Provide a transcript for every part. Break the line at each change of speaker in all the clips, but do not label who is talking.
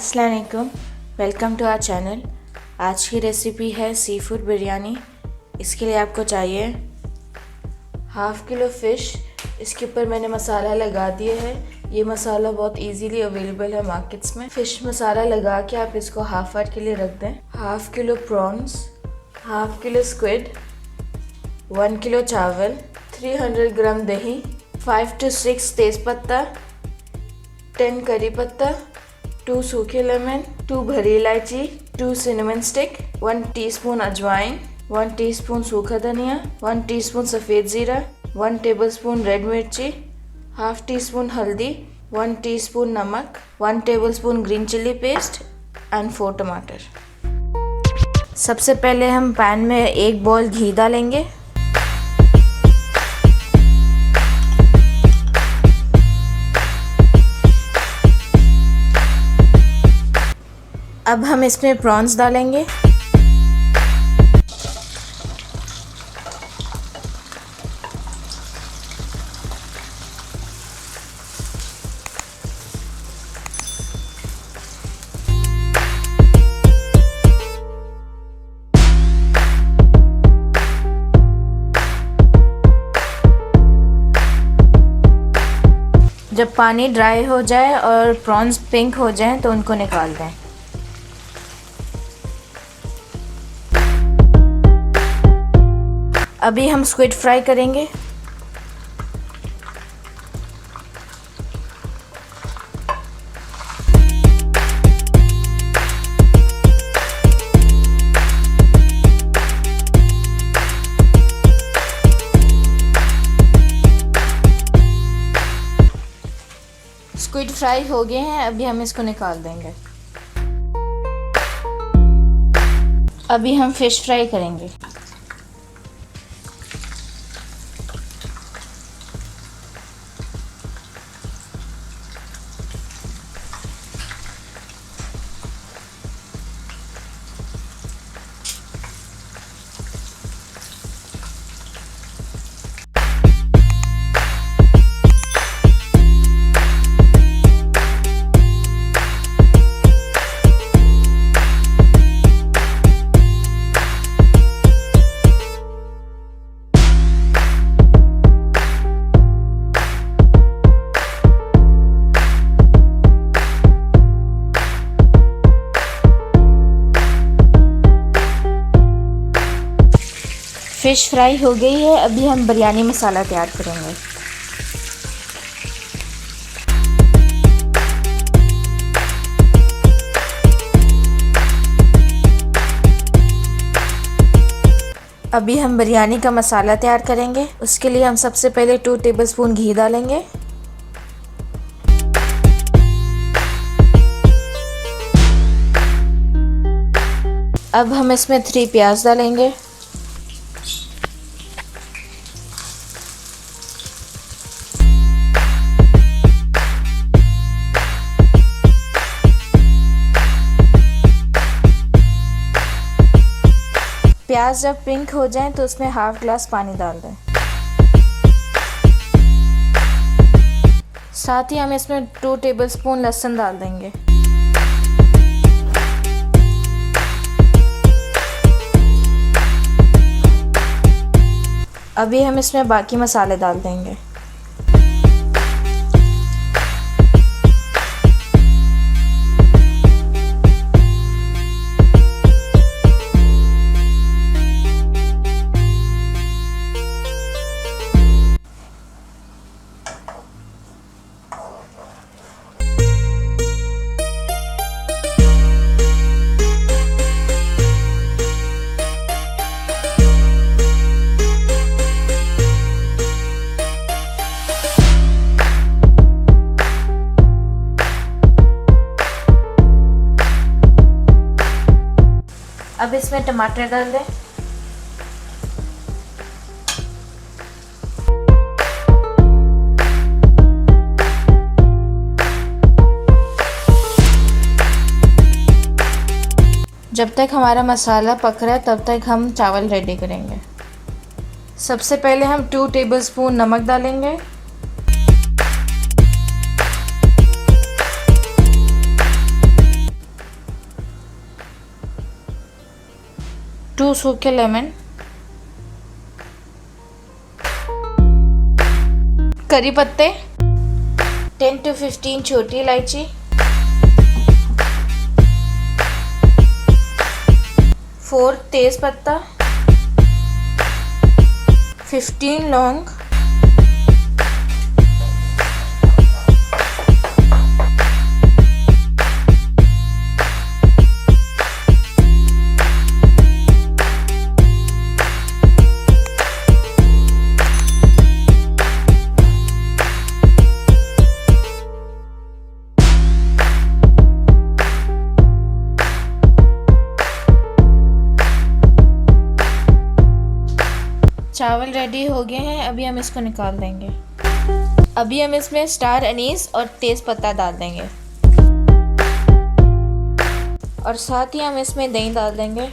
अस्सलाम वालेकुम, welcome to our channel. आज की रेसिपी है सी फूड बिरयानी। इसके लिए आपको चाहिए हाफ़ किलो फ़िश। इसके ऊपर मैंने मसाला लगा दिया है। ये मसाला बहुत इजीली अवेलेबल है मार्केट्स में। फ़िश मसाला लगा के आप इसको हाफ आवर के लिए रख दें। Half kilo prawns, half kilo squid, 1 kilo चावल, 300 ग्राम दही, 5 to 6 तेज़पत्ता, 10 करी पत्ता, 2 सूखे लेमन, 2 भरी इलायची, 2 सिनेमन स्टिक, 1 टीस्पून अजवाइन, 1 टीस्पून सूखा धनिया, 1 टीस्पून सफ़ेद ज़ीरा, 1 टेबलस्पून रेड मिर्ची, हाफ़ टीस्पून हल्दी, 1 टीस्पून नमक, 1 tablespoon green chilli paste and 4 टमाटर। सबसे पहले हम पैन में 1 बॉल घी डालेंगे। अब हम इसमें प्रॉन्स डालेंगे। जब पानी ड्राई हो जाए और प्रॉन्स पिंक हो जाएं तो उनको निकाल दें। अभी हम स्क्विड फ्राई करेंगे। स्क्विड फ्राई हो गए हैं, अभी हम इसको निकाल देंगे। अभी हम फिश फ्राई करेंगे। फ़िश फ्राई हो गई है, अभी हम बिरयानी मसाला तैयार करेंगे। अभी हम बिरयानी का मसाला तैयार करेंगे। उसके लिए हम सबसे पहले 2 टेबलस्पून घी डालेंगे। अब हम इसमें 3 प्याज डालेंगे। प्याज जब पिंक हो जाएं तो उसमें हाफ ग्लास पानी डाल दें। साथ ही हम इसमें 2 टेबलस्पून लहसुन डाल देंगे। अभी हम इसमें बाकी मसाले डाल देंगे। अब इसमें टमाटर डाल दें। जब तक हमारा मसाला पक रहा है तब तक हम चावल रेडी करेंगे। सबसे पहले हम 2 टेबलस्पून नमक डालेंगे। 2 सूखे लेमन, करी पत्ते 10 to 15 छोटी इलायची, 4 तेज पत्ता, 15 लौंग, चावल रेडी हो गए हैं। अभी हम इसको निकाल देंगे। अभी हम इसमें स्टार अनीस और तेज़ पत्ता डाल देंगे और साथ ही हम इसमें दही डाल देंगे।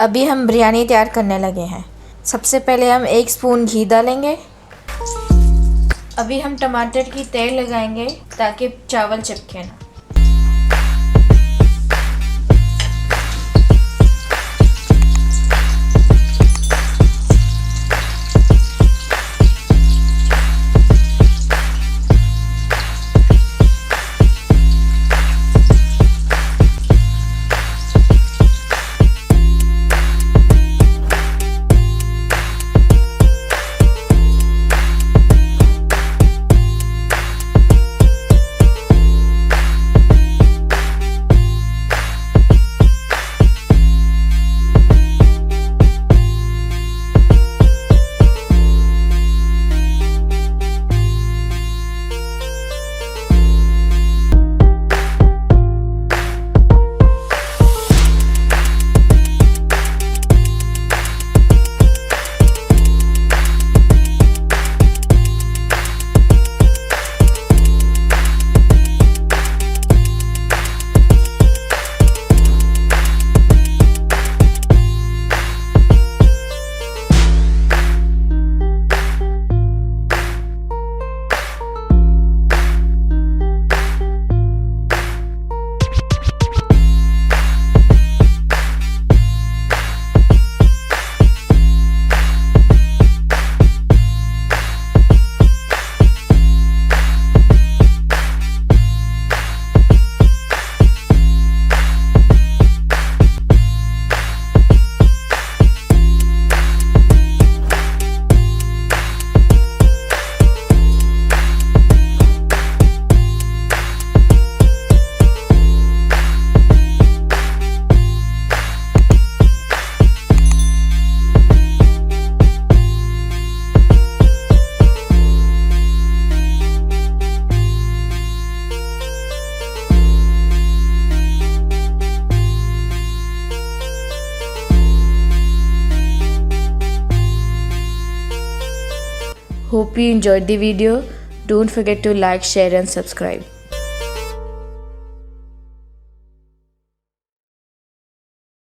अभी हम बिरयानी तैयार करने लगे हैं। सबसे पहले हम 1 स्पून घी डालेंगे। अभी हम टमाटर की तेल लगाएंगे ताकि चावल चिपके ना। Hope you enjoyed the video. Don't forget to like, share and subscribe.